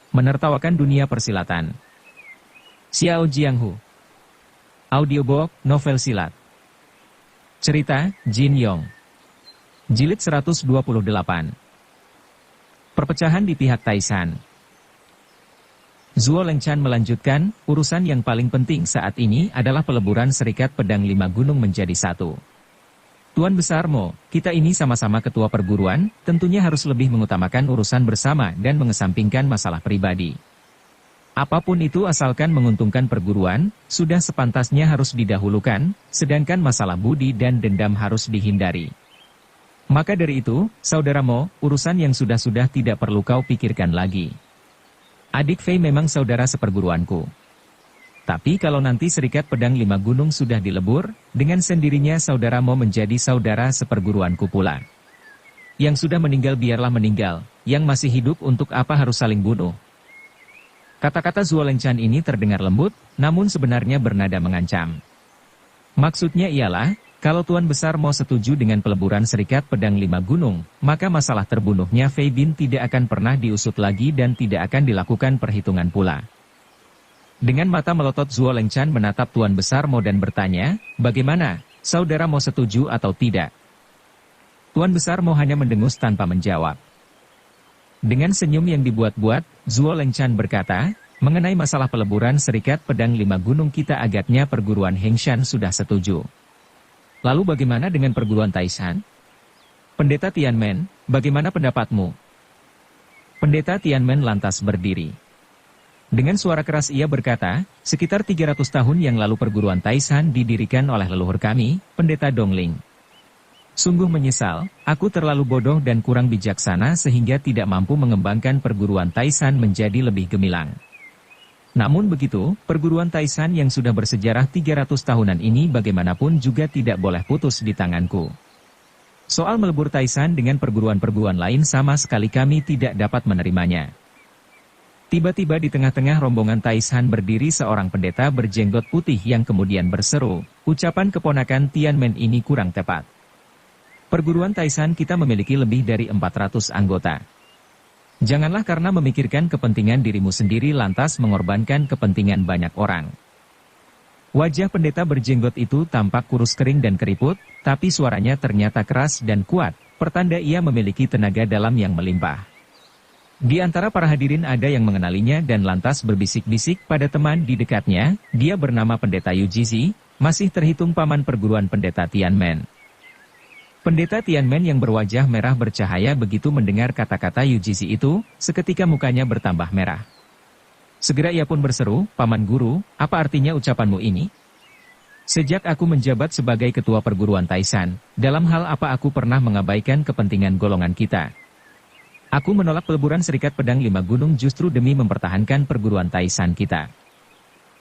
Menertawakan dunia persilatan. Xiao Jianghu. Audiobook, novel silat. Cerita, Jin Yong. Jilid 128. Perpecahan di pihak Taishan. Zuo Lengchan melanjutkan, urusan yang paling penting saat ini adalah peleburan Serikat Pedang Lima Gunung menjadi satu. Tuan Besar Mo, kita ini sama-sama ketua perguruan, tentunya harus lebih mengutamakan urusan bersama dan mengesampingkan masalah pribadi. Apapun itu asalkan menguntungkan perguruan, sudah sepantasnya harus didahulukan, sedangkan masalah budi dan dendam harus dihindari. Maka dari itu, saudara Mo, urusan yang sudah-sudah tidak perlu kau pikirkan lagi. Adik Fei memang saudara seperguruanku. Tapi kalau nanti Serikat Pedang Lima Gunung sudah dilebur, dengan sendirinya saudara Mo menjadi saudara seperguruanku pula. Yang sudah meninggal biarlah meninggal, yang masih hidup untuk apa harus saling bunuh. Kata-kata Zuo Lengchan ini terdengar lembut, namun sebenarnya bernada mengancam. Maksudnya ialah, kalau Tuan Besar Mo setuju dengan peleburan Serikat Pedang Lima Gunung, maka masalah terbunuhnya Fei Bin tidak akan pernah diusut lagi dan tidak akan dilakukan perhitungan pula. Dengan mata melotot Zuo Lengchan menatap Tuan Besar Mo dan bertanya, bagaimana, saudara Mo setuju atau tidak? Tuan Besar Mo hanya mendengus tanpa menjawab. Dengan senyum yang dibuat-buat, Zuo Lengchan berkata, mengenai masalah peleburan Serikat Pedang Lima Gunung kita agaknya perguruan Hengshan sudah setuju. Lalu bagaimana dengan perguruan Taishan? Pendeta Tianmen, bagaimana pendapatmu? Pendeta Tianmen lantas berdiri. Dengan suara keras ia berkata, sekitar 300 tahun yang lalu perguruan Taishan didirikan oleh leluhur kami, Pendeta Dongling. Sungguh menyesal, aku terlalu bodoh dan kurang bijaksana sehingga tidak mampu mengembangkan perguruan Taishan menjadi lebih gemilang. Namun begitu, perguruan Taishan yang sudah bersejarah 300 tahunan ini bagaimanapun juga tidak boleh putus di tanganku. Soal melebur Taishan dengan perguruan-perguruan lain sama sekali kami tidak dapat menerimanya. Tiba-tiba di tengah-tengah rombongan Taishan berdiri seorang pendeta berjenggot putih yang kemudian berseru, ucapan keponakan Tianmen ini kurang tepat. Perguruan Taishan kita memiliki lebih dari 400 anggota. Janganlah karena memikirkan kepentingan dirimu sendiri lantas mengorbankan kepentingan banyak orang. Wajah pendeta berjenggot itu tampak kurus kering dan keriput, tapi suaranya ternyata keras dan kuat, pertanda ia memiliki tenaga dalam yang melimpah. Di antara para hadirin ada yang mengenalinya dan lantas berbisik-bisik pada teman di dekatnya, dia bernama Pendeta Yu Jizi, masih terhitung paman perguruan Pendeta Tianmen. Pendeta Tianmen yang berwajah merah bercahaya begitu mendengar kata-kata Yu Jizi itu, seketika mukanya bertambah merah. Segera ia pun berseru, Paman Guru, apa artinya ucapanmu ini? Sejak aku menjabat sebagai ketua perguruan Taishan, dalam hal apa aku pernah mengabaikan kepentingan golongan kita? Aku menolak peleburan Serikat Pedang Lima Gunung justru demi mempertahankan perguruan Taishan kita.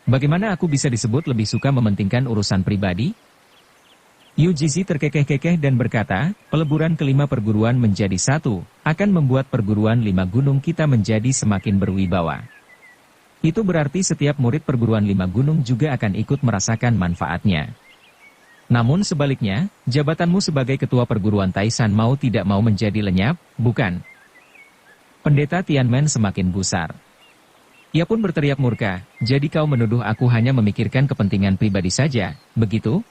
Bagaimana aku bisa disebut lebih suka mementingkan urusan pribadi? Yu Jizi terkekeh-kekeh dan berkata, peleburan kelima perguruan menjadi satu, akan membuat perguruan Lima Gunung kita menjadi semakin berwibawa. Itu berarti setiap murid perguruan Lima Gunung juga akan ikut merasakan manfaatnya. Namun sebaliknya, jabatanmu sebagai ketua perguruan Taishan mau tidak mau menjadi lenyap, bukan? Pendeta Tianmen semakin gusar. Ia pun berteriak murka, jadi kau menuduh aku hanya memikirkan kepentingan pribadi saja, begitu?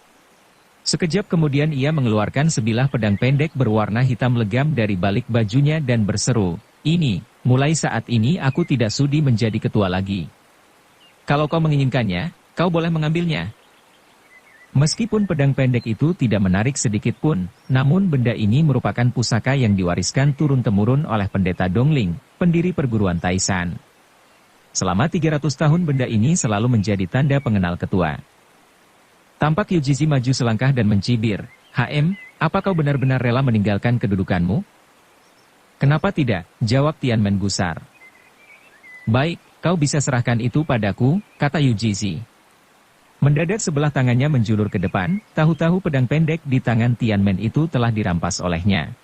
Sekejap kemudian ia mengeluarkan sebilah pedang pendek berwarna hitam legam dari balik bajunya dan berseru, ini, mulai saat ini aku tidak sudi menjadi ketua lagi. Kalau kau menginginkannya, kau boleh mengambilnya. Meskipun pedang pendek itu tidak menarik sedikit pun, namun benda ini merupakan pusaka yang diwariskan turun-temurun oleh Pendeta Dongling, pendiri perguruan Taishan. Selama 300 tahun benda ini selalu menjadi tanda pengenal ketua. Tampak Yu Jizi maju selangkah dan mencibir, HM, apa kau benar-benar rela meninggalkan kedudukanmu? Kenapa tidak? Jawab Tianmen gusar. Baik, kau bisa serahkan itu padaku, kata Yu Jizi. Mendadak sebelah tangannya menjulur ke depan, tahu-tahu pedang pendek di tangan Tianmen itu telah dirampas olehnya.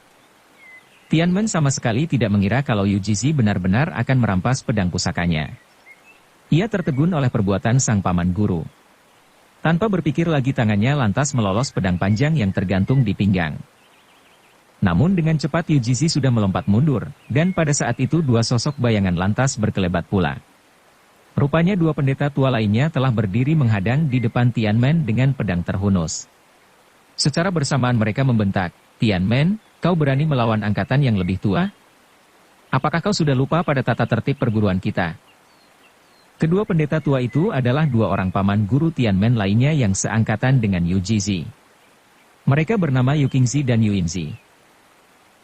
Tianmen sama sekali tidak mengira kalau Yu Jizi benar-benar akan merampas pedang pusakanya. Ia tertegun oleh perbuatan sang paman guru. Tanpa berpikir lagi tangannya lantas melolos pedang panjang yang tergantung di pinggang. Namun dengan cepat UGC sudah melompat mundur, dan pada saat itu dua sosok bayangan lantas berkelebat pula. Rupanya dua pendeta tua lainnya telah berdiri menghadang di depan Tianmen dengan pedang terhunus. Secara bersamaan mereka membentak, "Tianmen, kau berani melawan angkatan yang lebih tua? Apakah kau sudah lupa pada tata tertib perguruan kita?" Kedua pendeta tua itu adalah dua orang paman guru Tianmen lainnya yang seangkatan dengan Yu Jizi. Mereka bernama Yu Qingzi dan Yu Yinzi.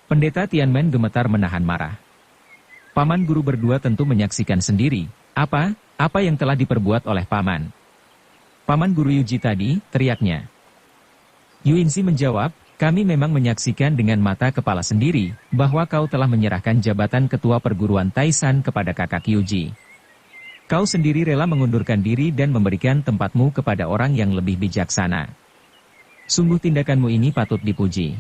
Pendeta Tianmen gemetar menahan marah. Paman guru berdua tentu menyaksikan sendiri, apa yang telah diperbuat oleh paman. "Paman guru Yuji tadi," teriaknya. Yu Yinzi menjawab, "Kami memang menyaksikan dengan mata kepala sendiri, bahwa kau telah menyerahkan jabatan ketua perguruan Taishan kepada kakak Yuji. Kau sendiri rela mengundurkan diri dan memberikan tempatmu kepada orang yang lebih bijaksana. Sungguh tindakanmu ini patut dipuji."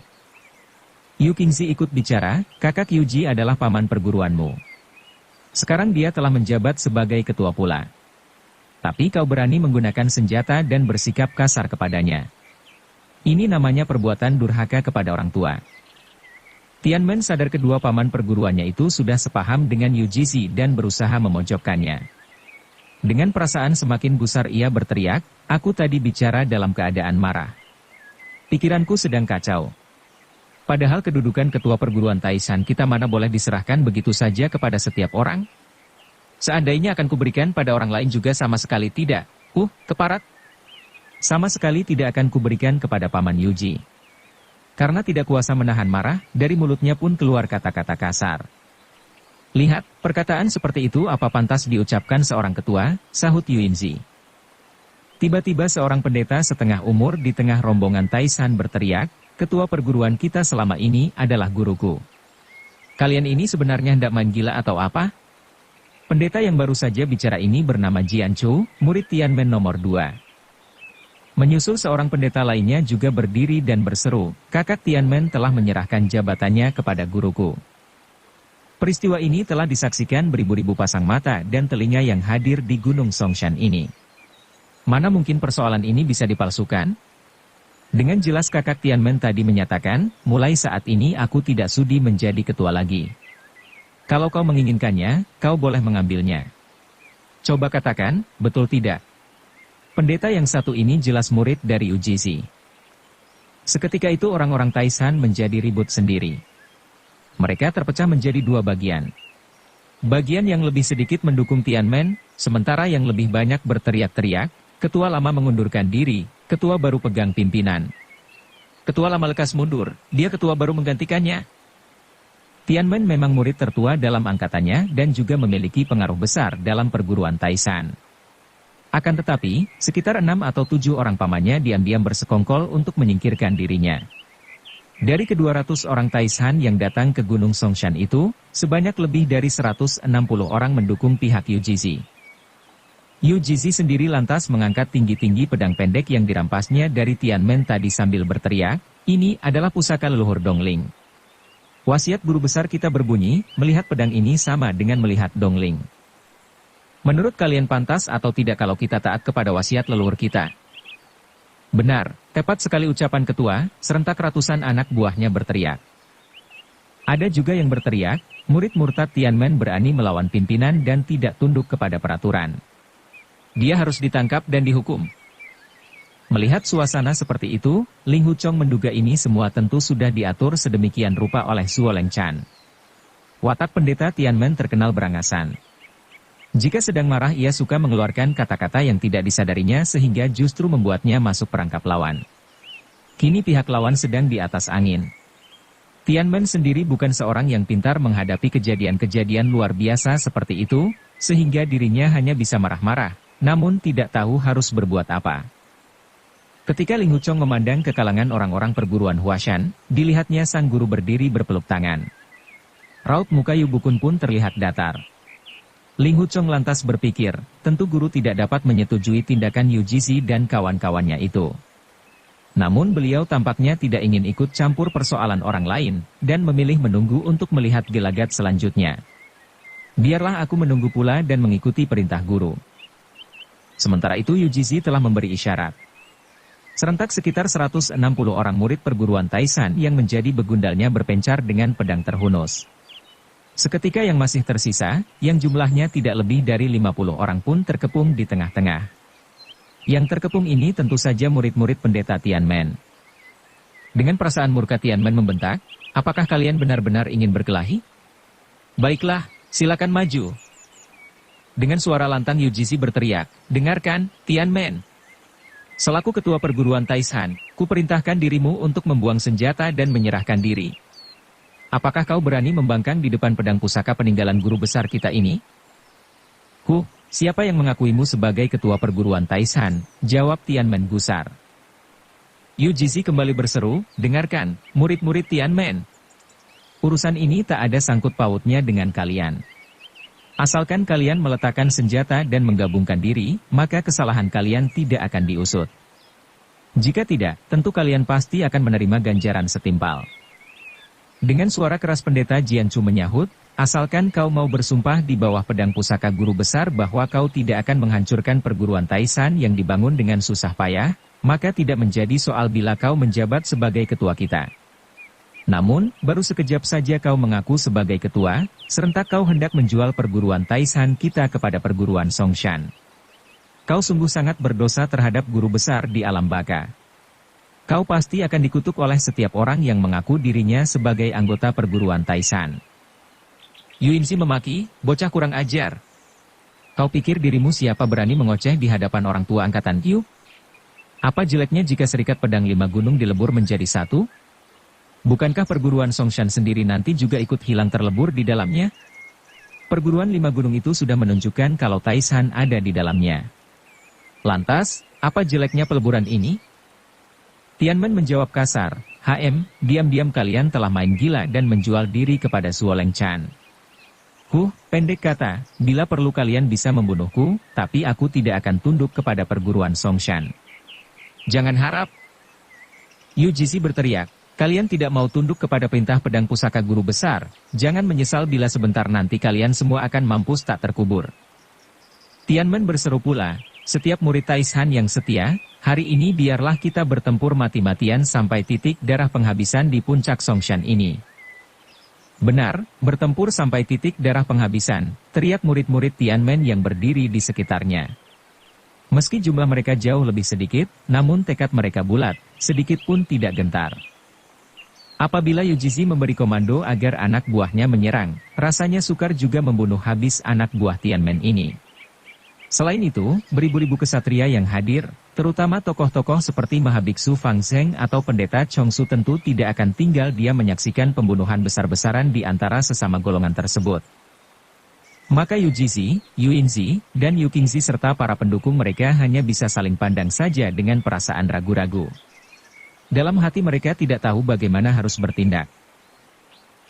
Yu Qingzi ikut bicara, "Kakak Yuji adalah paman perguruanmu. Sekarang dia telah menjabat sebagai ketua pula. Tapi kau berani menggunakan senjata dan bersikap kasar kepadanya. Ini namanya perbuatan durhaka kepada orang tua." Tianmen sadar kedua paman perguruannya itu sudah sepaham dengan Yu Jizi dan berusaha memojokkannya. Dengan perasaan semakin gusar ia berteriak, "Aku tadi bicara dalam keadaan marah. Pikiranku sedang kacau. Padahal kedudukan ketua perguruan Taishan kita mana boleh diserahkan begitu saja kepada setiap orang? Seandainya akan kuberikan pada orang lain juga sama sekali tidak. Keparat. Sama sekali tidak akan kuberikan kepada paman Yuji." Karena tidak kuasa menahan marah, dari mulutnya pun keluar kata-kata kasar. "Lihat, perkataan seperti itu apa pantas diucapkan seorang ketua?" sahut Yu Yinzi. Tiba-tiba seorang pendeta setengah umur di tengah rombongan Taishan berteriak, "Ketua perguruan kita selama ini adalah guruku. Kalian ini sebenarnya hendak main gila atau apa?" Pendeta yang baru saja bicara ini bernama Jian Chu, murid Tianmen nomor 2. Menyusul seorang pendeta lainnya juga berdiri dan berseru, "Kakak Tianmen telah menyerahkan jabatannya kepada guruku." Peristiwa ini telah disaksikan beribu-ribu pasang mata dan telinga yang hadir di Gunung Songshan ini. Mana mungkin persoalan ini bisa dipalsukan? Dengan jelas kakak Tianmen tadi menyatakan, "Mulai saat ini aku tidak sudi menjadi ketua lagi. Kalau kau menginginkannya, kau boleh mengambilnya." Coba katakan, betul tidak? Pendeta yang satu ini jelas murid dari Yu Jizi. Seketika itu orang-orang Taishan menjadi ribut sendiri. Mereka terpecah menjadi dua bagian. Bagian yang lebih sedikit mendukung Tianmen, sementara yang lebih banyak berteriak-teriak, "Ketua lama mengundurkan diri, ketua baru pegang pimpinan. Ketua lama lekas mundur, dia ketua baru menggantikannya." Tianmen memang murid tertua dalam angkatannya dan juga memiliki pengaruh besar dalam perguruan Taishan. Akan tetapi, sekitar 6 atau 7 orang pamannya diam-diam bersekongkol untuk menyingkirkan dirinya. Dari ke-200 orang Taishan yang datang ke Gunung Songshan itu, sebanyak lebih dari 160 orang mendukung pihak Yu Jizi. Yu Jizi sendiri lantas mengangkat tinggi-tinggi pedang pendek yang dirampasnya dari Tianmen tadi sambil berteriak, "Ini adalah pusaka leluhur Dongling. Wasiat guru besar kita berbunyi, melihat pedang ini sama dengan melihat Dongling. Menurut kalian pantas atau tidak kalau kita taat kepada wasiat leluhur kita?" "Benar," tepat sekali ucapan ketua, serentak ratusan anak buahnya berteriak. Ada juga yang berteriak, "Murid murtad Tianmen berani melawan pimpinan dan tidak tunduk kepada peraturan. Dia harus ditangkap dan dihukum." Melihat suasana seperti itu, Ling Huchong menduga ini semua tentu sudah diatur sedemikian rupa oleh Suo Lengchan. Watak pendeta Tianmen terkenal berangasan. Jika sedang marah ia suka mengeluarkan kata-kata yang tidak disadarinya sehingga justru membuatnya masuk perangkap lawan. Kini pihak lawan sedang di atas angin. Tianmen sendiri bukan seorang yang pintar menghadapi kejadian-kejadian luar biasa seperti itu, sehingga dirinya hanya bisa marah-marah, namun tidak tahu harus berbuat apa. Ketika Ling Huchong memandang ke kalangan orang-orang perguruan Huashan, dilihatnya sang guru berdiri berpeluk tangan. Raut muka Yu Bukun pun terlihat datar. Ling Huchong lantas berpikir, tentu guru tidak dapat menyetujui tindakan Yu Jizi dan kawan-kawannya itu. Namun beliau tampaknya tidak ingin ikut campur persoalan orang lain, dan memilih menunggu untuk melihat gelagat selanjutnya. "Biarlah aku menunggu pula dan mengikuti perintah guru." Sementara itu Yu Jizi telah memberi isyarat. Serentak sekitar 160 orang murid perguruan Taishan yang menjadi begundalnya berpencar dengan pedang terhunus. Seketika yang masih tersisa, yang jumlahnya tidak lebih dari 50 orang pun terkepung di tengah-tengah. Yang terkepung ini tentu saja murid-murid pendeta Tianmen. Dengan perasaan murka Tianmen membentak, apakah kalian benar-benar ingin berkelahi? Baiklah, silakan maju. Dengan suara lantang Yu Jizhi berteriak, dengarkan, Tianmen. Selaku ketua perguruan Taishan, kuperintahkan dirimu untuk membuang senjata dan menyerahkan diri. Apakah kau berani membangkang di depan pedang pusaka peninggalan guru besar kita ini? Siapa yang mengakuimu sebagai ketua perguruan Taishan? Jawab Tianmen gusar. Yu Jizhi kembali berseru, dengarkan, murid-murid Tianmen. Urusan ini tak ada sangkut pautnya dengan kalian. Asalkan kalian meletakkan senjata dan menggabungkan diri, maka kesalahan kalian tidak akan diusut. Jika tidak, tentu kalian pasti akan menerima ganjaran setimpal. Dengan suara keras pendeta Jianchu menyahut, asalkan kau mau bersumpah di bawah pedang pusaka guru besar bahwa kau tidak akan menghancurkan perguruan Taishan yang dibangun dengan susah payah, maka tidak menjadi soal bila kau menjabat sebagai ketua kita. Namun, baru sekejap saja kau mengaku sebagai ketua, serentak kau hendak menjual perguruan Taishan kita kepada perguruan Songshan. Kau sungguh sangat berdosa terhadap guru besar di alam baka. Kau pasti akan dikutuk oleh setiap orang yang mengaku dirinya sebagai anggota perguruan Taishan. Yu Yinzi memaki, bocah kurang ajar. Kau pikir dirimu siapa berani mengoceh di hadapan orang tua angkatan Yu? Apa jeleknya jika serikat pedang 5 gunung dilebur menjadi satu? Bukankah perguruan Songshan sendiri nanti juga ikut hilang terlebur di dalamnya? Perguruan 5 gunung itu sudah menunjukkan kalau Taishan ada di dalamnya. Lantas, apa jeleknya peleburan ini? Tianmen menjawab kasar, diam-diam kalian telah main gila dan menjual diri kepada Zuoleng Chan. Pendek kata, bila perlu kalian bisa membunuhku, tapi aku tidak akan tunduk kepada perguruan Songshan. Jangan harap. Yu Jizhi berteriak. Kalian tidak mau tunduk kepada perintah pedang pusaka guru besar, jangan menyesal bila sebentar nanti kalian semua akan mampus tak terkubur. Tianmen berseru pula, setiap murid Taishan yang setia, hari ini biarlah kita bertempur mati-matian sampai titik darah penghabisan di puncak Songshan ini. Benar, bertempur sampai titik darah penghabisan, teriak murid-murid Tianmen yang berdiri di sekitarnya. Meski jumlah mereka jauh lebih sedikit, namun tekad mereka bulat, sedikit pun tidak gentar. Apabila Yu Jizhi memberi komando agar anak buahnya menyerang, rasanya sukar juga membunuh habis anak buah Tianmen ini. Selain itu, beribu-ribu kesatria yang hadir, terutama tokoh-tokoh seperti Mahabiksu Fang Zheng atau pendeta Chongsu tentu tidak akan tinggal diam menyaksikan pembunuhan besar-besaran di antara sesama golongan tersebut. Maka Yu Jizhi, Yu Yinzi, dan Yu Qingzi serta para pendukung mereka hanya bisa saling pandang saja dengan perasaan ragu-ragu. Dalam hati mereka tidak tahu bagaimana harus bertindak.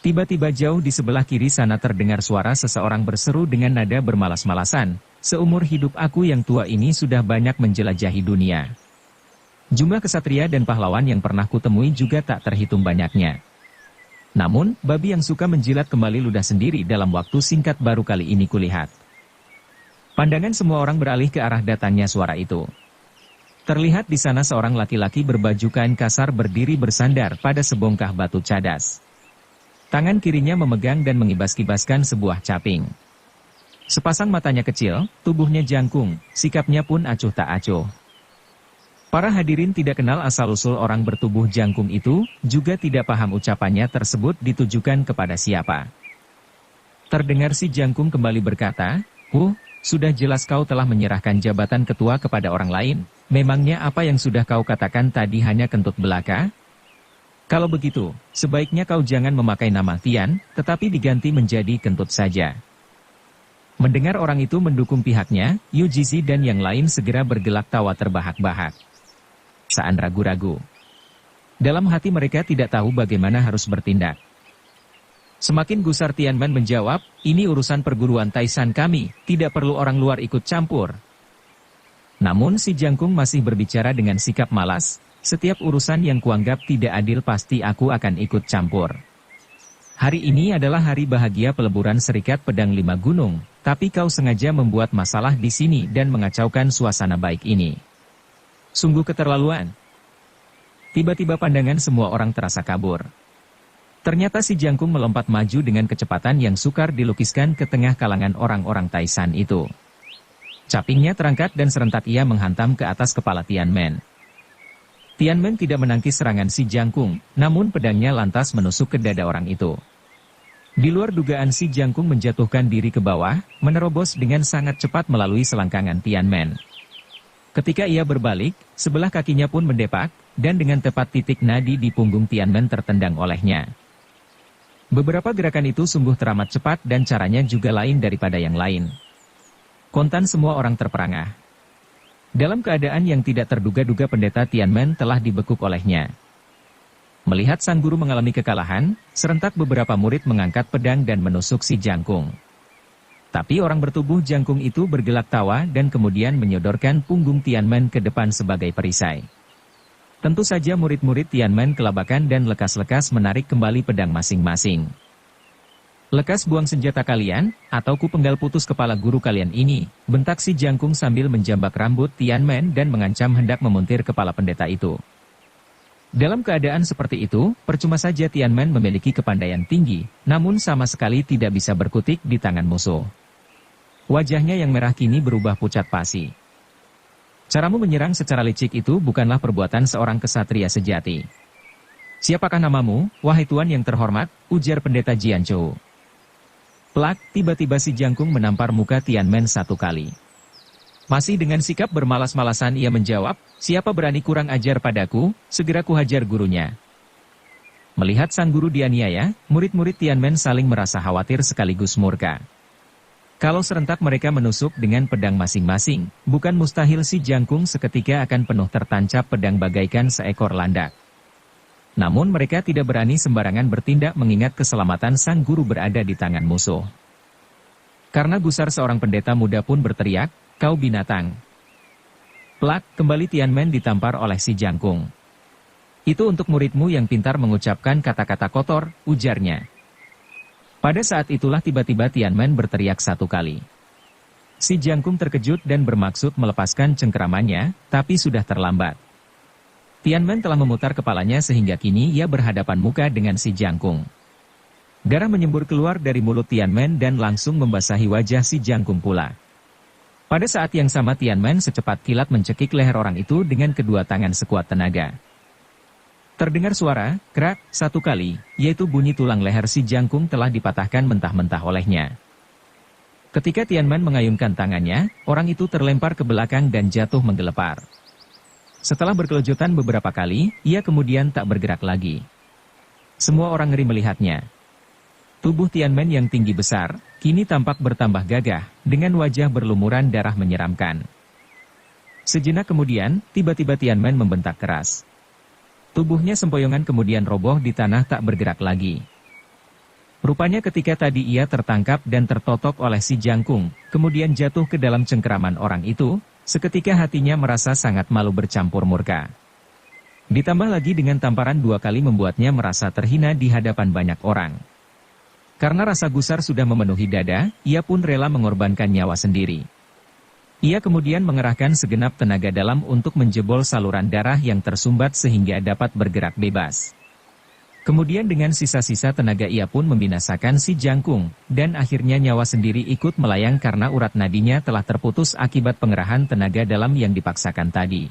Tiba-tiba jauh di sebelah kiri sana terdengar suara seseorang berseru dengan nada bermalas-malasan, seumur hidup aku yang tua ini sudah banyak menjelajahi dunia. Jumlah kesatria dan pahlawan yang pernah kutemui juga tak terhitung banyaknya. Namun, babi yang suka menjilat kembali ludah sendiri dalam waktu singkat baru kali ini kulihat. Pandangan semua orang beralih ke arah datangnya suara itu. Terlihat di sana seorang laki-laki berbaju kain kasar berdiri bersandar pada sebongkah batu cadas. Tangan kirinya memegang dan mengibas-kibaskan sebuah caping. Sepasang matanya kecil, tubuhnya jangkung, sikapnya pun acuh tak acuh. Para hadirin tidak kenal asal-usul orang bertubuh jangkung itu, juga tidak paham ucapannya tersebut ditujukan kepada siapa. Terdengar si jangkung kembali berkata, sudah jelas kau telah menyerahkan jabatan ketua kepada orang lain. Memangnya apa yang sudah kau katakan tadi hanya kentut belaka? Kalau begitu, sebaiknya kau jangan memakai nama Tian, tetapi diganti menjadi kentut saja. Mendengar orang itu mendukung pihaknya, Yu Jizhi dan yang lain segera bergelak tawa terbahak-bahak. Saat ragu-ragu. Dalam hati mereka tidak tahu bagaimana harus bertindak. Semakin gusar Tianmen menjawab, ini urusan perguruan Taishan kami, tidak perlu orang luar ikut campur. Namun si jangkung masih berbicara dengan sikap malas, setiap urusan yang kuanggap tidak adil pasti aku akan ikut campur. Hari ini adalah hari bahagia peleburan Serikat Pedang 5 Gunung, tapi kau sengaja membuat masalah di sini dan mengacaukan suasana baik ini. Sungguh keterlaluan. Tiba-tiba pandangan semua orang terasa kabur. Ternyata si jangkung melompat maju dengan kecepatan yang sukar dilukiskan ke tengah kalangan orang-orang Taisan itu. Capingnya terangkat dan serentak ia menghantam ke atas kepala Tianmen. Tianmen tidak menangkis serangan si jangkung, namun pedangnya lantas menusuk ke dada orang itu. Di luar dugaan si jangkung menjatuhkan diri ke bawah, menerobos dengan sangat cepat melalui selangkangan Tianmen. Ketika ia berbalik, sebelah kakinya pun mendepak, dan dengan tepat titik nadi di punggung Tianmen tertendang olehnya. Beberapa gerakan itu sungguh teramat cepat dan caranya juga lain daripada yang lain. Kontan semua orang terperangah. Dalam keadaan yang tidak terduga-duga pendeta Tianmen telah dibekuk olehnya. Melihat sang guru mengalami kekalahan, serentak beberapa murid mengangkat pedang dan menusuk si jangkung. Tapi orang bertubuh jangkung itu bergelak tawa dan kemudian menyodorkan punggung Tianmen ke depan sebagai perisai. Tentu saja murid-murid Tianmen kelabakan dan lekas-lekas menarik kembali pedang masing-masing. "Lekas buang senjata kalian, atau ku penggal putus kepala guru kalian ini," bentak si jangkung sambil menjambak rambut Tianmen dan mengancam hendak memuntir kepala pendeta itu. Dalam keadaan seperti itu, percuma saja Tianmen memiliki kepandaian tinggi, namun sama sekali tidak bisa berkutik di tangan musuh. Wajahnya yang merah kini berubah pucat pasi. "Caramu menyerang secara licik itu bukanlah perbuatan seorang kesatria sejati." "Siapakah namamu, wahai tuan yang terhormat?" ujar pendeta Jianzhou. Plak, tiba-tiba si jangkung menampar muka Tianmen satu kali. Masih dengan sikap bermalas-malasan ia menjawab, "Siapa berani kurang ajar padaku, segera kuhajar gurunya." Melihat sang guru dianiaya, murid-murid Tianmen saling merasa khawatir sekaligus murka. Kalau serentak mereka menusuk dengan pedang masing-masing, bukan mustahil si jangkung seketika akan penuh tertancap pedang bagaikan seekor landak. Namun mereka tidak berani sembarangan bertindak mengingat keselamatan sang guru berada di tangan musuh. Karena gusar seorang pendeta muda pun berteriak, "Kau binatang!" Plak, kembali Tianmen ditampar oleh si jangkung. "Itu untuk muridmu yang pintar mengucapkan kata-kata kotor," ujarnya. Pada saat itulah tiba-tiba Tianmen berteriak satu kali. Si jangkung terkejut dan bermaksud melepaskan cengkeramannya, tapi sudah terlambat. Tianmen telah memutar kepalanya sehingga kini ia berhadapan muka dengan si jangkung. Darah menyembur keluar dari mulut Tianmen dan langsung membasahi wajah si jangkung pula. Pada saat yang sama Tianmen secepat kilat mencekik leher orang itu dengan kedua tangan sekuat tenaga. Terdengar suara, krak, satu kali, yaitu bunyi tulang leher si jangkung telah dipatahkan mentah-mentah olehnya. Ketika Tianmen mengayunkan tangannya, orang itu terlempar ke belakang dan jatuh menggelepar. Setelah berkelojotan beberapa kali, ia kemudian tak bergerak lagi. Semua orang ngeri melihatnya. Tubuh Tianmen yang tinggi besar, kini tampak bertambah gagah, dengan wajah berlumuran darah menyeramkan. Sejenak kemudian, tiba-tiba Tianmen membentak keras. Tubuhnya sempoyongan kemudian roboh di tanah tak bergerak lagi. Rupanya ketika tadi ia tertangkap dan tertotok oleh si jangkung, kemudian jatuh ke dalam cengkeraman orang itu, seketika hatinya merasa sangat malu bercampur murka. Ditambah lagi dengan tamparan dua kali membuatnya merasa terhina di hadapan banyak orang. Karena rasa gusar sudah memenuhi dada, ia pun rela mengorbankan nyawa sendiri. Ia kemudian mengerahkan segenap tenaga dalam untuk menjebol saluran darah yang tersumbat sehingga dapat bergerak bebas. Kemudian dengan sisa-sisa tenaga ia pun membinasakan si jangkung, dan akhirnya nyawa sendiri ikut melayang karena urat nadinya telah terputus akibat pengerahan tenaga dalam yang dipaksakan tadi.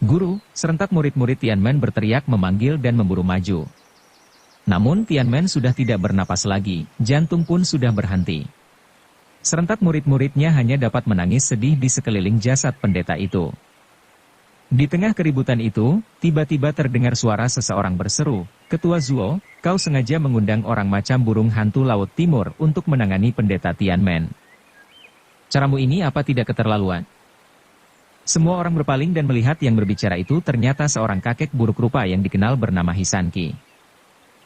"Guru!" serentak murid-murid Tianmen berteriak memanggil dan memburu maju. Namun Tianmen sudah tidak bernapas lagi, jantung pun sudah berhenti. Serentak murid-muridnya hanya dapat menangis sedih di sekeliling jasad pendeta itu. Di tengah keributan itu, tiba-tiba terdengar suara seseorang berseru, "Ketua Zuo, kau sengaja mengundang orang macam burung hantu Laut Timur untuk menangani pendeta Tianmen. Caramu ini apa tidak keterlaluan?" Semua orang berpaling dan melihat yang berbicara itu ternyata seorang kakek buruk rupa yang dikenal bernama Hisanki.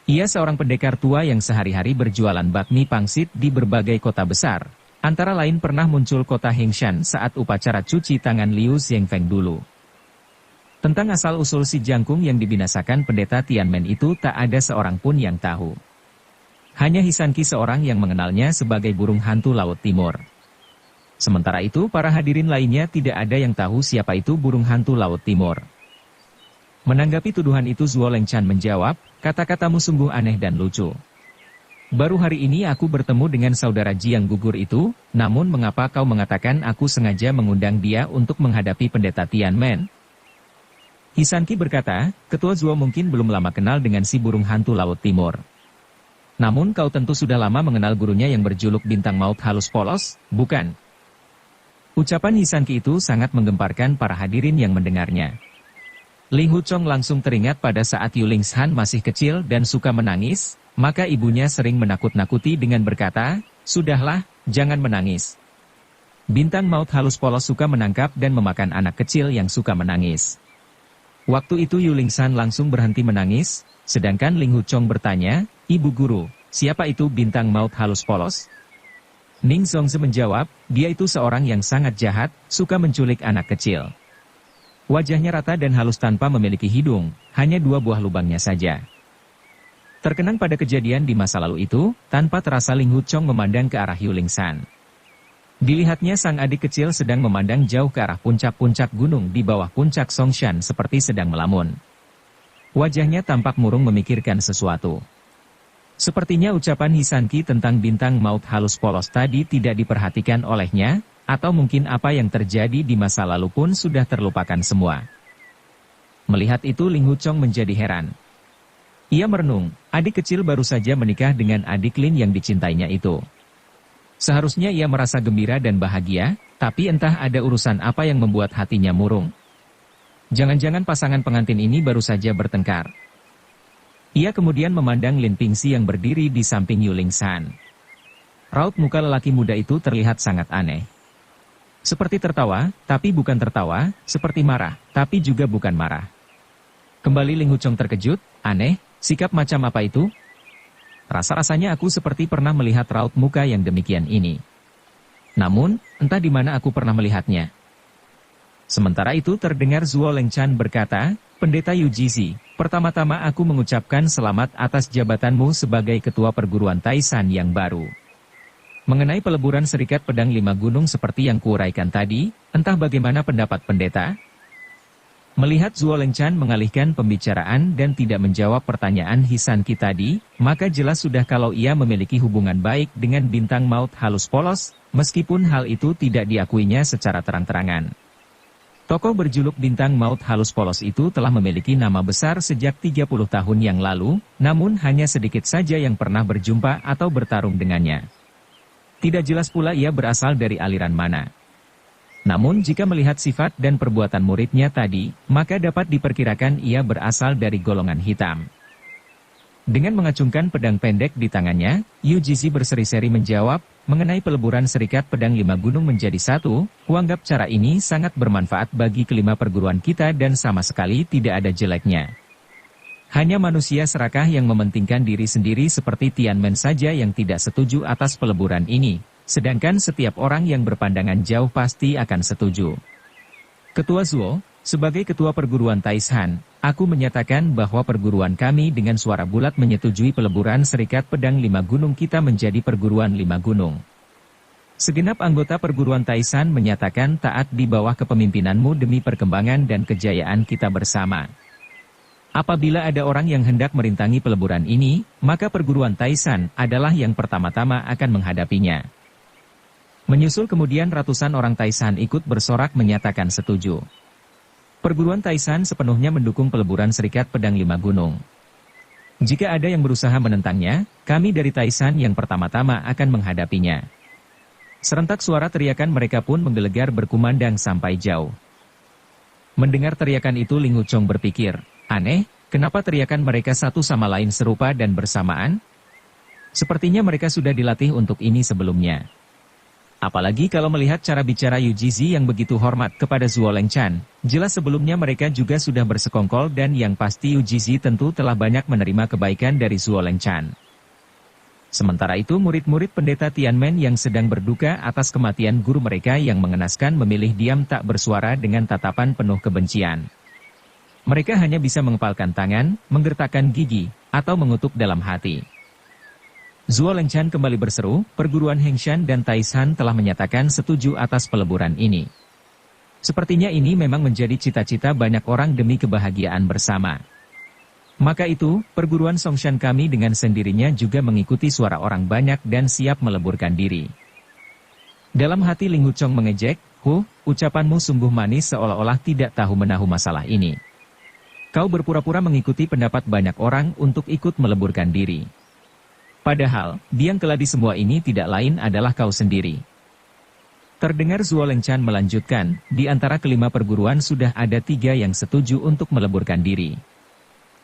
Ia seorang pendekar tua yang sehari-hari berjualan bakmi pangsit di berbagai kota besar. Antara lain pernah muncul kota Hengshan saat upacara cuci tangan Liu Zhengfeng dulu. Tentang asal-usul si jangkung yang dibinasakan pendeta Tianmen itu tak ada seorang pun yang tahu. Hanya Hisanki seorang yang mengenalnya sebagai burung hantu Laut Timur. Sementara itu para hadirin lainnya tidak ada yang tahu siapa itu burung hantu Laut Timur. Menanggapi tuduhan itu Zuo Lengchan menjawab, kata-katamu sungguh aneh dan lucu. Baru hari ini aku bertemu dengan saudara Ji yang gugur itu, namun mengapa kau mengatakan aku sengaja mengundang dia untuk menghadapi pendeta Tianmen? Hisanki berkata, Ketua Zuo mungkin belum lama kenal dengan si burung hantu Laut Timur. Namun kau tentu sudah lama mengenal gurunya yang berjuluk Bintang Maut Halus Polos, bukan? Ucapan Hisanki itu sangat menggemparkan para hadirin yang mendengarnya. Ling Huchong langsung teringat pada saat Yulingshan masih kecil dan suka menangis, maka ibunya sering menakut-nakuti dengan berkata, sudahlah, jangan menangis. Bintang Maut Halus Polos suka menangkap dan memakan anak kecil yang suka menangis. Waktu itu Yulingshan langsung berhenti menangis, sedangkan Ling Huchong bertanya, Ibu Guru, siapa itu Bintang Maut Halus Polos? Ning Zongzi menjawab, dia itu seorang yang sangat jahat, suka menculik anak kecil. Wajahnya rata dan halus tanpa memiliki hidung, hanya 2 buah lubangnya saja. Terkenang pada kejadian di masa lalu itu, tanpa terasa Ling Huchong memandang ke arah Yulingshan. Dilihatnya sang adik kecil sedang memandang jauh ke arah puncak-puncak gunung di bawah puncak Songshan seperti sedang melamun. Wajahnya tampak murung memikirkan sesuatu. Sepertinya ucapan Hisanki tentang Bintang Maut Halus Polos tadi tidak diperhatikan olehnya, atau mungkin apa yang terjadi di masa lalu pun sudah terlupakan semua. Melihat itu Ling Huchong menjadi heran. Ia merenung, adik kecil baru saja menikah dengan adik Lin yang dicintainya itu. Seharusnya ia merasa gembira dan bahagia, tapi entah ada urusan apa yang membuat hatinya murung. Jangan-jangan pasangan pengantin ini baru saja bertengkar. Ia kemudian memandang Lin Pingxi yang berdiri di samping Yulingshan. Raut muka lelaki muda itu terlihat sangat aneh. Seperti tertawa, tapi bukan tertawa, seperti marah, tapi juga bukan marah. Kembali Ling Huchong terkejut, aneh, sikap macam apa itu? Rasa-rasanya aku seperti pernah melihat raut muka yang demikian ini. Namun, entah di mana aku pernah melihatnya. Sementara itu terdengar Zuo Lengchan berkata, Pendeta Yujizi, pertama-tama aku mengucapkan selamat atas jabatanmu sebagai ketua perguruan Taisan yang baru. Mengenai peleburan Serikat Pedang 5 Gunung seperti yang kuuraikan tadi, entah bagaimana pendapat pendeta? Melihat Zuo Lengchan mengalihkan pembicaraan dan tidak menjawab pertanyaan Hisanki tadi, maka jelas sudah kalau ia memiliki hubungan baik dengan Bintang Maut Halus Polos, meskipun hal itu tidak diakuinya secara terang-terangan. Tokoh berjuluk Bintang Maut Halus Polos itu telah memiliki nama besar sejak 30 tahun yang lalu, namun hanya sedikit saja yang pernah berjumpa atau bertarung dengannya. Tidak jelas pula ia berasal dari aliran mana. Namun jika melihat sifat dan perbuatan muridnya tadi, maka dapat diperkirakan ia berasal dari golongan hitam. Dengan mengacungkan pedang pendek di tangannya, Yujizi berseri-seri menjawab, mengenai peleburan Serikat Pedang 5 Gunung menjadi satu, kuanggap cara ini sangat bermanfaat bagi kelima perguruan kita dan sama sekali tidak ada jeleknya. Hanya manusia serakah yang mementingkan diri sendiri seperti Tianmen saja yang tidak setuju atas peleburan ini, sedangkan setiap orang yang berpandangan jauh pasti akan setuju. Ketua Zuo, sebagai ketua perguruan Taishan, aku menyatakan bahwa perguruan kami dengan suara bulat menyetujui peleburan Serikat Pedang 5 Gunung kita menjadi perguruan 5 gunung. Segenap anggota perguruan Taishan menyatakan taat di bawah kepemimpinanmu demi perkembangan dan kejayaan kita bersama. Apabila ada orang yang hendak merintangi peleburan ini, maka perguruan Taishan adalah yang pertama-tama akan menghadapinya. Menyusul kemudian ratusan orang Taishan ikut bersorak menyatakan setuju. Perguruan Taishan sepenuhnya mendukung peleburan Serikat Pedang 5 Gunung. Jika ada yang berusaha menentangnya, kami dari Taishan yang pertama-tama akan menghadapinya. Serentak suara teriakan mereka pun menggelegar berkumandang sampai jauh. Mendengar teriakan itu Ling Huchong berpikir, aneh, kenapa teriakan mereka satu sama lain serupa dan bersamaan? Sepertinya mereka sudah dilatih untuk ini sebelumnya. Apalagi kalau melihat cara bicara Yujizi yang begitu hormat kepada Zuo Lengchan, jelas sebelumnya mereka juga sudah bersekongkol dan yang pasti Yujizi tentu telah banyak menerima kebaikan dari Zuo Lengchan. Sementara itu murid-murid pendeta Tianmen yang sedang berduka atas kematian guru mereka yang mengenaskan memilih diam tak bersuara dengan tatapan penuh kebencian. Mereka hanya bisa mengepalkan tangan, menggertakkan gigi, atau mengutuk dalam hati. Zuo Lengchan kembali berseru, perguruan Hengshan dan Taishan telah menyatakan setuju atas peleburan ini. Sepertinya ini memang menjadi cita-cita banyak orang demi kebahagiaan bersama. Maka itu, perguruan Songshan kami dengan sendirinya juga mengikuti suara orang banyak dan siap meleburkan diri. Dalam hati Ling Wuchong mengejek, ucapanmu sungguh manis seolah-olah tidak tahu menahu masalah ini. Kau berpura-pura mengikuti pendapat banyak orang untuk ikut meleburkan diri. Padahal, biang keladi semua ini tidak lain adalah kau sendiri. Terdengar Zuo Lengchan melanjutkan, di antara kelima perguruan sudah ada 3 yang setuju untuk meleburkan diri.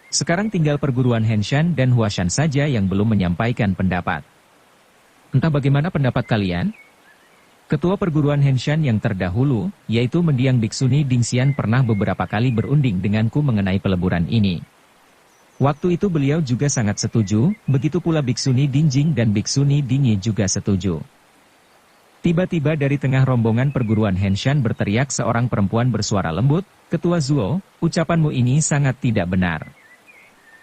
Sekarang tinggal perguruan Henshan dan Huashan saja yang belum menyampaikan pendapat. Entah bagaimana pendapat kalian? Ketua perguruan Henshan yang terdahulu, yaitu mendiang Biksuni Dingxian pernah beberapa kali berunding denganku mengenai peleburan ini. Waktu itu beliau juga sangat setuju, begitu pula Biksuni Dingjing dan Biksuni Dingyi juga setuju. Tiba-tiba dari tengah rombongan perguruan Henshan berteriak seorang perempuan bersuara lembut, "Ketua Zuo, ucapanmu ini sangat tidak benar."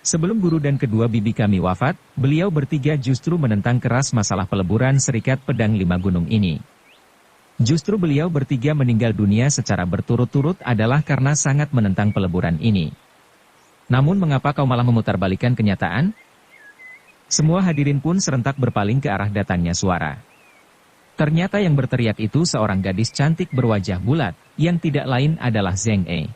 Sebelum guru dan kedua bibi kami wafat, beliau bertiga justru menentang keras masalah peleburan Serikat Pedang Lima Gunung ini. Justru beliau bertiga meninggal dunia secara berturut-turut adalah karena sangat menentang peleburan ini. Namun mengapa kau malah memutarbalikkan kenyataan? Semua hadirin pun serentak berpaling ke arah datangnya suara. Ternyata yang berteriak itu seorang gadis cantik berwajah bulat, yang tidak lain adalah Zheng E.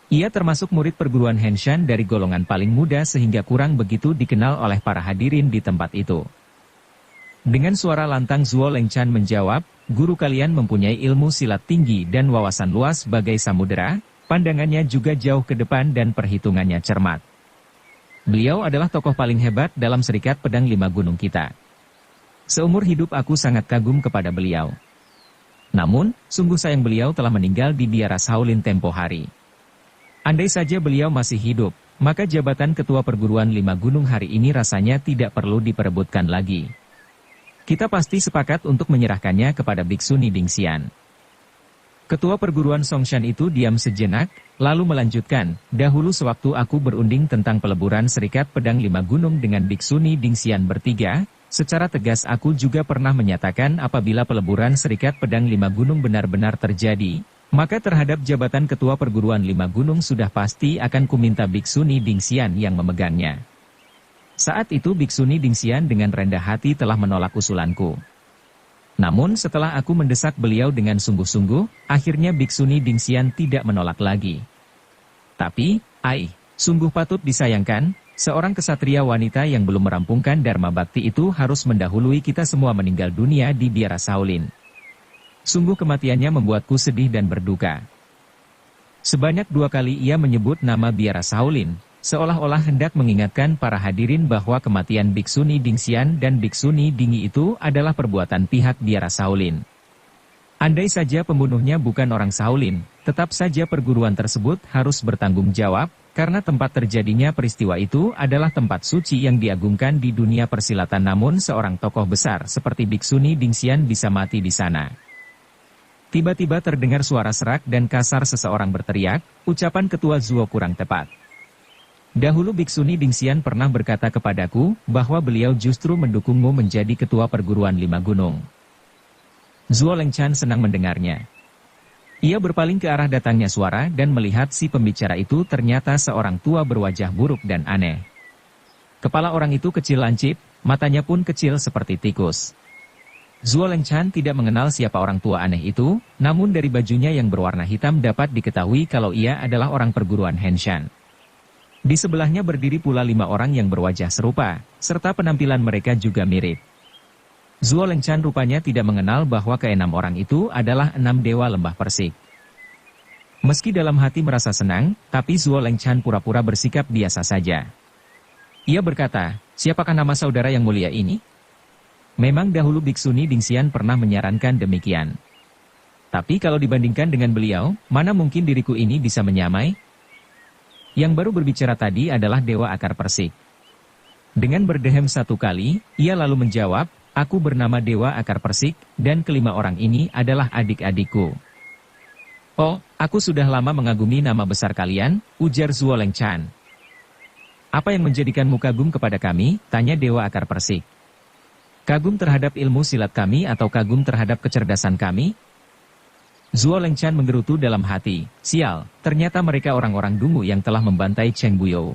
Ia termasuk murid perguruan Henshan dari golongan paling muda sehingga kurang begitu dikenal oleh para hadirin di tempat itu. Dengan suara lantang Zuo Lengchan menjawab, "Guru kalian mempunyai ilmu silat tinggi dan wawasan luas bagai samudera, pandangannya juga jauh ke depan dan perhitungannya cermat. Beliau adalah tokoh paling hebat dalam Serikat Pedang Lima Gunung kita. Seumur hidup aku sangat kagum kepada beliau. Namun, sungguh sayang beliau telah meninggal di biara Shaolin tempo hari. Andai saja beliau masih hidup, maka jabatan ketua perguruan Lima Gunung hari ini rasanya tidak perlu diperebutkan lagi. Kita pasti sepakat untuk menyerahkannya kepada Biksuni Dingxian." Ketua perguruan Songshan itu diam sejenak, lalu melanjutkan, "Dahulu sewaktu aku berunding tentang peleburan Serikat Pedang Lima Gunung dengan Biksuni Dingxian bertiga, secara tegas aku juga pernah menyatakan apabila peleburan Serikat Pedang Lima Gunung benar-benar terjadi, maka terhadap jabatan ketua perguruan Lima Gunung sudah pasti akan kuminta Biksuni Dingxian yang memegangnya. Saat itu Biksuni Dingxian dengan rendah hati telah menolak usulanku. Namun setelah aku mendesak beliau dengan sungguh-sungguh, akhirnya Biksuni Dingxian tidak menolak lagi. Tapi, sungguh patut disayangkan, seorang kesatria wanita yang belum merampungkan Dharma Bakti itu harus mendahului kita semua meninggal dunia di biara Shaolin. Sungguh kematiannya membuatku sedih dan berduka." Sebanyak 2 kali ia menyebut nama biara Shaolin, seolah-olah hendak mengingatkan para hadirin bahwa kematian Biksuni Dingxian dan Biksuni Dingyi itu adalah perbuatan pihak biara Shaolin. Andai saja pembunuhnya bukan orang Shaolin, tetap saja perguruan tersebut harus bertanggung jawab, karena tempat terjadinya peristiwa itu adalah tempat suci yang diagungkan di dunia persilatan, namun seorang tokoh besar seperti Biksuni Dingxian bisa mati di sana. Tiba-tiba terdengar suara serak dan kasar seseorang berteriak, "Ucapan ketua Zuo kurang tepat. Dahulu Biksuni Dingxian pernah berkata kepadaku, bahwa beliau justru mendukungmu menjadi ketua perguruan Lima Gunung." Zuo Lengchan senang mendengarnya. Ia berpaling ke arah datangnya suara dan melihat si pembicara itu ternyata seorang tua berwajah buruk dan aneh. Kepala orang itu kecil lancip, matanya pun kecil seperti tikus. Zuo Lengchan tidak mengenal siapa orang tua aneh itu, namun dari bajunya yang berwarna hitam dapat diketahui kalau ia adalah orang perguruan Henshan. Di sebelahnya berdiri pula 5 orang yang berwajah serupa, serta penampilan mereka juga mirip. Zuo Lengchan rupanya tidak mengenal bahwa ke-6 orang itu adalah 6 dewa lembah persik. Meski dalam hati merasa senang, tapi Zuo Lengchan pura-pura bersikap biasa saja. Ia berkata, "Siapakah nama saudara yang mulia ini?" Memang dahulu Biksuni Dingxian pernah menyarankan demikian. Tapi kalau dibandingkan dengan beliau, mana mungkin diriku ini bisa menyamai? Yang baru berbicara tadi adalah Dewa Akar Persik. Dengan berdehem 1 kali, ia lalu menjawab, "Aku bernama Dewa Akar Persik, dan kelima orang ini adalah adik-adikku." "Oh, aku sudah lama mengagumi nama besar kalian," ujar Zuo Lengchan. "Apa yang menjadikanmu kagum kepada kami?" tanya Dewa Akar Persik. "Kagum terhadap ilmu silat kami atau kagum terhadap kecerdasan kami?" Zuo Lengchan menggerutu dalam hati, sial, ternyata mereka orang-orang dungu yang telah membantai Cheng Buyou.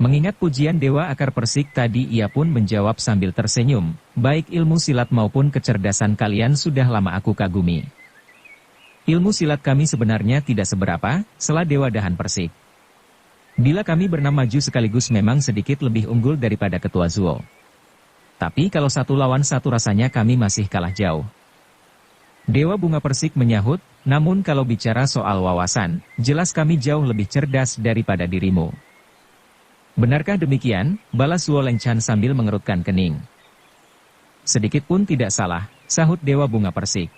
Mengingat pujian Dewa Akar Persik tadi ia pun menjawab sambil tersenyum, baik ilmu silat maupun kecerdasan kalian sudah lama aku kagumi. Ilmu silat kami sebenarnya tidak seberapa, sela Dewa Dahan Persik. Bila kami bernama maju sekaligus memang sedikit lebih unggul daripada Ketua Zuo. Tapi kalau satu lawan satu rasanya kami masih kalah jauh. Dewa Bunga Persik menyahut, namun kalau bicara soal wawasan, jelas kami jauh lebih cerdas daripada dirimu. Benarkah demikian? Balas Zuo Lengchan sambil mengerutkan kening. Sedikit pun tidak salah, sahut Dewa Bunga Persik.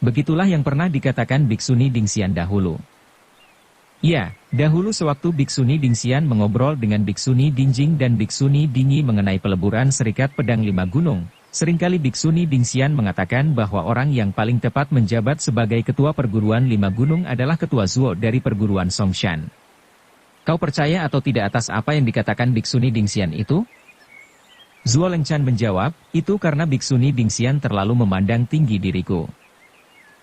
Begitulah yang pernah dikatakan Biksuni Dingxian dahulu. Ya, dahulu sewaktu Biksuni Dingxian mengobrol dengan Biksuni Dingjing dan Biksuni Dingi mengenai peleburan Serikat Pedang Lima Gunung, seringkali Biksuni Dingxian mengatakan bahwa orang yang paling tepat menjabat sebagai ketua perguruan Lima Gunung adalah Ketua Zuo dari perguruan Songshan. Kau percaya atau tidak atas apa yang dikatakan Biksuni Dingxian itu? Zuo Lengchan menjawab, itu karena Biksuni Dingxian terlalu memandang tinggi diriku.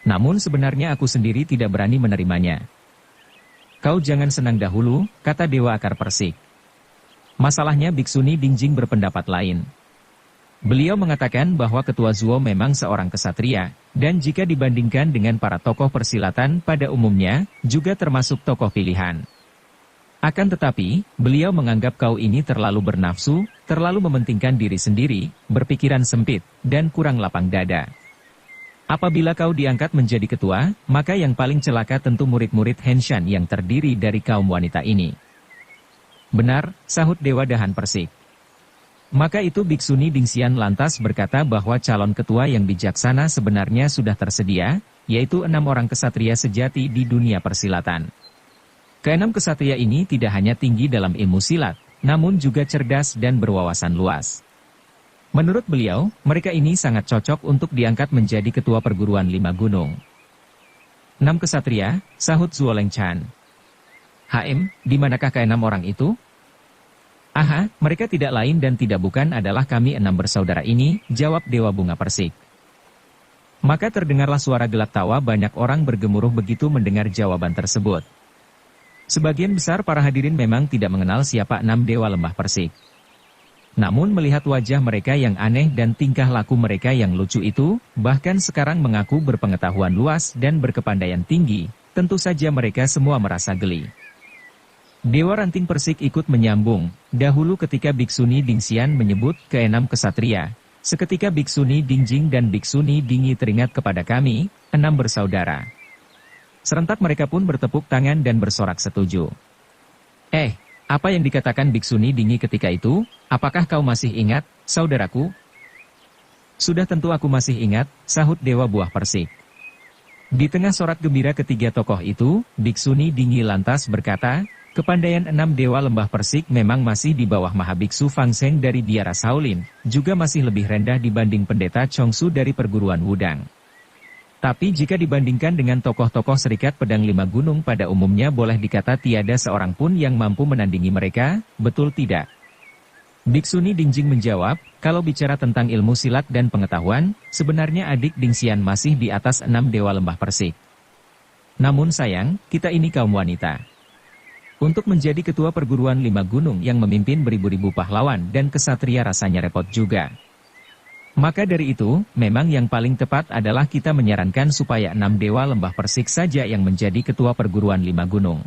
Namun sebenarnya aku sendiri tidak berani menerimanya. Kau jangan senang dahulu, kata Dewa Akar Persik. Masalahnya Biksuni Dingjing berpendapat lain. Beliau mengatakan bahwa Ketua Zuo memang seorang kesatria, dan jika dibandingkan dengan para tokoh persilatan pada umumnya, juga termasuk tokoh pilihan. Akan tetapi, beliau menganggap kau ini terlalu bernafsu, terlalu mementingkan diri sendiri, berpikiran sempit, dan kurang lapang dada. Apabila kau diangkat menjadi ketua, maka yang paling celaka tentu murid-murid Henshan yang terdiri dari kaum wanita ini. Benar, sahut Dewa Dahan Persik. Maka itu Biksuni Dingxian lantas berkata bahwa calon ketua yang bijaksana sebenarnya sudah tersedia, yaitu 6 orang kesatria sejati di dunia persilatan. Keenam kesatria ini tidak hanya tinggi dalam ilmu silat, namun juga cerdas dan berwawasan luas. Menurut beliau, mereka ini sangat cocok untuk diangkat menjadi ketua perguruan Lima Gunung. 6 kesatria, sahut Zuo Lengchan. Di manakah ke-6 orang itu? Aha, mereka tidak lain dan tidak bukan adalah kami 6 bersaudara ini, jawab Dewa Bunga Persik. Maka terdengarlah suara gelak tawa banyak orang bergemuruh begitu mendengar jawaban tersebut. Sebagian besar para hadirin memang tidak mengenal siapa 6 Dewa Lembah Persik. Namun melihat wajah mereka yang aneh dan tingkah laku mereka yang lucu itu, bahkan sekarang mengaku berpengetahuan luas dan berkepandaian tinggi, tentu saja mereka semua merasa geli. Dewa Ranting Persik ikut menyambung, dahulu ketika Biksuni Dingxian menyebut ke-6 kesatria, seketika Biksuni Dingjing dan Biksuni Dingi teringat kepada kami, 6 bersaudara. Serentak mereka pun bertepuk tangan dan bersorak setuju. Apa yang dikatakan Biksuni Dingi ketika itu? Apakah kau masih ingat, saudaraku? Sudah tentu aku masih ingat, sahut Dewa Buah Persik. Di tengah sorak gembira ketiga tokoh itu, Biksuni Dingi lantas berkata, kepandaian 6 Dewa Lembah Persik memang masih di bawah Mahabiksu Fang Seng dari biara Shaolin, juga masih lebih rendah dibanding Pendeta Chongsu dari perguruan Wudang. Tapi jika dibandingkan dengan tokoh-tokoh Serikat Pedang Lima Gunung pada umumnya boleh dikata tiada seorang pun yang mampu menandingi mereka, betul tidak? Biksuni Dingjing menjawab, kalau bicara tentang ilmu silat dan pengetahuan, sebenarnya adik Dingxian masih di atas 6 Dewa Lembah Persik. Namun sayang, kita ini kaum wanita. Untuk menjadi ketua perguruan Lima Gunung yang memimpin beribu-ribu pahlawan dan kesatria rasanya repot juga. Maka dari itu, memang yang paling tepat adalah kita menyarankan supaya 6 Dewa Lembah Persik saja yang menjadi ketua perguruan Lima Gunung.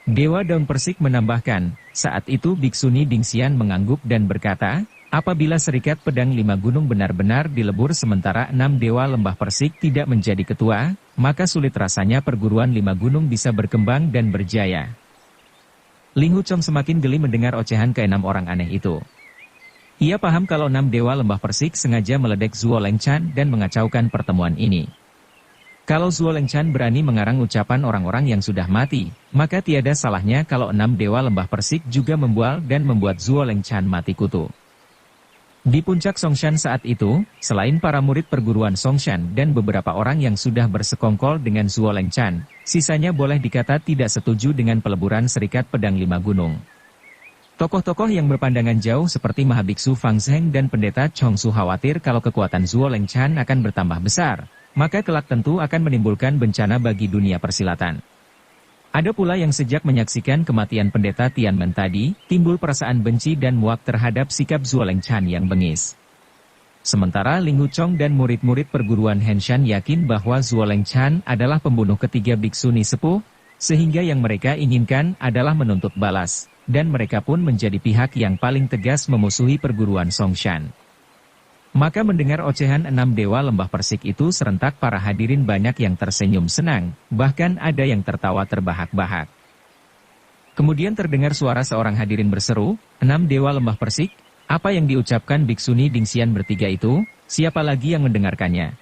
Dewa Daun Persik menambahkan, saat itu Biksuni Dingxian mengangguk dan berkata, apabila Serikat Pedang Lima Gunung benar-benar dilebur sementara 6 Dewa Lembah Persik tidak menjadi ketua, maka sulit rasanya perguruan Lima Gunung bisa berkembang dan berjaya. Ling Huchong semakin geli mendengar ocehan ke-6 orang aneh itu. Ia paham kalau 6 Dewa Lembah Persik sengaja meledek Zuo Lengchan dan mengacaukan pertemuan ini. Kalau Zuo Lengchan berani mengarang ucapan orang-orang yang sudah mati, maka tiada salahnya kalau 6 Dewa Lembah Persik juga membual dan membuat Zuo Lengchan mati kutu. Di puncak Songshan saat itu, selain para murid perguruan Songshan dan beberapa orang yang sudah bersekongkol dengan Zuo Lengchan, sisanya boleh dikata tidak setuju dengan peleburan Serikat Pedang Lima Gunung. Tokoh-tokoh yang berpandangan jauh seperti Mahabiksu Fang Zheng dan Pendeta Chongsu khawatir kalau kekuatan Zuo Lengchan akan bertambah besar, maka kelak tentu akan menimbulkan bencana bagi dunia persilatan. Ada pula yang sejak menyaksikan kematian pendeta Tianmen tadi, timbul perasaan benci dan muak terhadap sikap Zuolengchan yang bengis. Sementara Ling Wuchong dan murid-murid perguruan Henshan yakin bahwa Zuolengchan adalah pembunuh ketiga biksuni sepuh, sehingga yang mereka inginkan adalah menuntut balas, dan mereka pun menjadi pihak yang paling tegas memusuhi perguruan Songshan. Maka mendengar ocehan 6 dewa lembah persik itu serentak para hadirin banyak yang tersenyum senang, bahkan ada yang tertawa terbahak-bahak. Kemudian terdengar suara seorang hadirin berseru, 6 dewa lembah persik, apa yang diucapkan Biksuni Dingxian bertiga itu, siapa lagi yang mendengarkannya?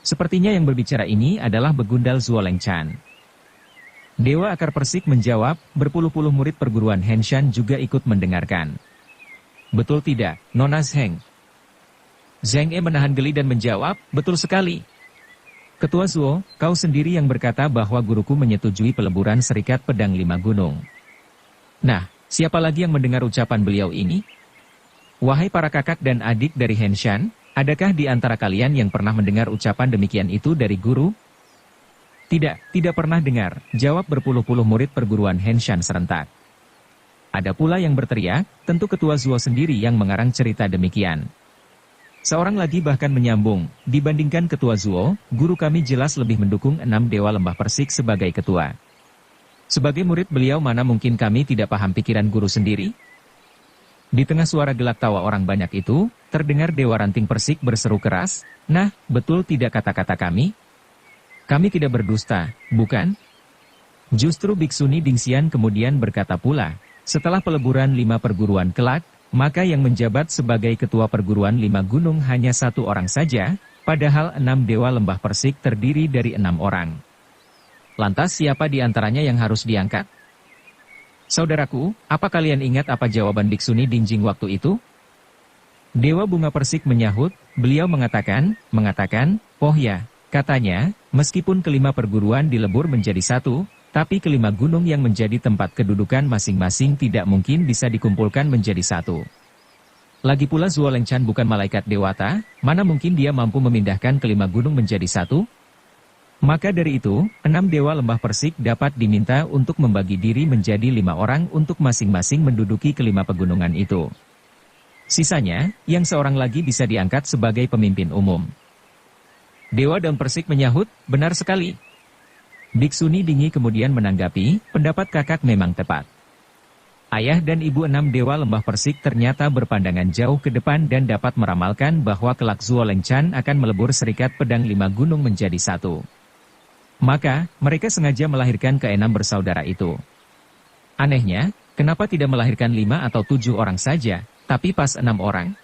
Sepertinya yang berbicara ini adalah Begundal Zuolengchan. Dewa akar persik menjawab, berpuluh-puluh murid perguruan Henshan juga ikut mendengarkan. Betul tidak, Nona Zheng? Zheng E menahan geli dan menjawab, betul sekali. Ketua Zuo, kau sendiri yang berkata bahwa guruku menyetujui peleburan Serikat Pedang Lima Gunung. Nah, siapa lagi yang mendengar ucapan beliau ini? Wahai para kakak dan adik dari Henshan, adakah di antara kalian yang pernah mendengar ucapan demikian itu dari guru? Tidak pernah dengar, jawab berpuluh-puluh murid perguruan Henshan serentak. Ada pula yang berteriak, tentu Ketua Zuo sendiri yang mengarang cerita demikian. Seorang lagi bahkan menyambung, dibandingkan Ketua Zuo, guru kami jelas lebih mendukung 6 dewa lembah persik sebagai ketua. Sebagai murid beliau mana mungkin kami tidak paham pikiran guru sendiri? Di tengah suara gelak tawa orang banyak itu, terdengar Dewa Ranting Persik berseru keras, nah, betul tidak kata-kata kami? Kami tidak berdusta, bukan? Justru Biksuni Dingxian kemudian berkata pula, setelah peleburan 5 perguruan kelak, maka yang menjabat sebagai ketua perguruan 5 gunung hanya 1 orang saja, padahal 6 dewa lembah persik terdiri dari 6 orang. Lantas siapa di antaranya yang harus diangkat? Saudaraku, apa kalian ingat apa jawaban Biksuni Dingjing waktu itu? Dewa Bunga Persik menyahut, beliau mengatakan, oh ya, katanya, meskipun kelima perguruan dilebur menjadi 1, tapi kelima gunung yang menjadi tempat kedudukan masing-masing tidak mungkin bisa dikumpulkan menjadi 1. Lagi pula Zuolengchan bukan malaikat dewata, mana mungkin dia mampu memindahkan kelima gunung menjadi 1? Maka dari itu, 6 dewa lembah persik dapat diminta untuk membagi diri menjadi 5 orang untuk masing-masing menduduki kelima pegunungan itu. Sisanya, yang seorang lagi bisa diangkat sebagai pemimpin umum. Dewa Daun Persik menyahut, benar sekali. Biksuni Dingi kemudian menanggapi, pendapat kakak memang tepat. Ayah dan ibu 6 dewa lembah persik ternyata berpandangan jauh ke depan dan dapat meramalkan bahwa kelak Zuolengchan akan melebur Serikat Pedang 5 Gunung menjadi 1. Maka, mereka sengaja melahirkan ke-6 bersaudara itu. Anehnya, kenapa tidak melahirkan 5 atau 7 orang saja, tapi pas 6 orang?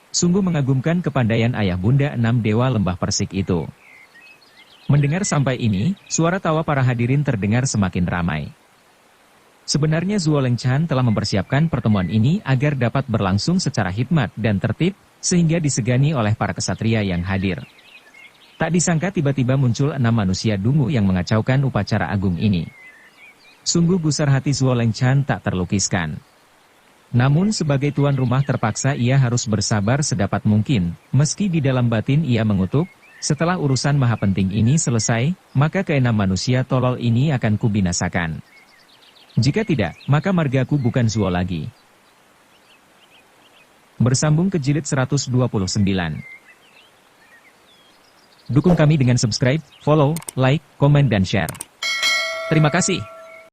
Sungguh mengagumkan kepandaian ayah bunda 6 dewa lembah persik itu. Mendengar sampai ini, suara tawa para hadirin terdengar semakin ramai. Sebenarnya Zuolengchan telah mempersiapkan pertemuan ini agar dapat berlangsung secara hikmat dan tertib, sehingga disegani oleh para kesatria yang hadir. Tak disangka tiba-tiba muncul 6 manusia dungu yang mengacaukan upacara agung ini. Sungguh gusar hati Zuolengchan tak terlukiskan. Namun sebagai tuan rumah terpaksa ia harus bersabar sedapat mungkin, meski di dalam batin ia mengutuk, setelah urusan maha penting ini selesai, maka ke-6 manusia tolol ini akan kubinasakan. Jika tidak, maka margaku bukan Zuo lagi. Bersambung ke jilid 129. Dukung kami dengan subscribe, follow, like, komen dan share. Terima kasih.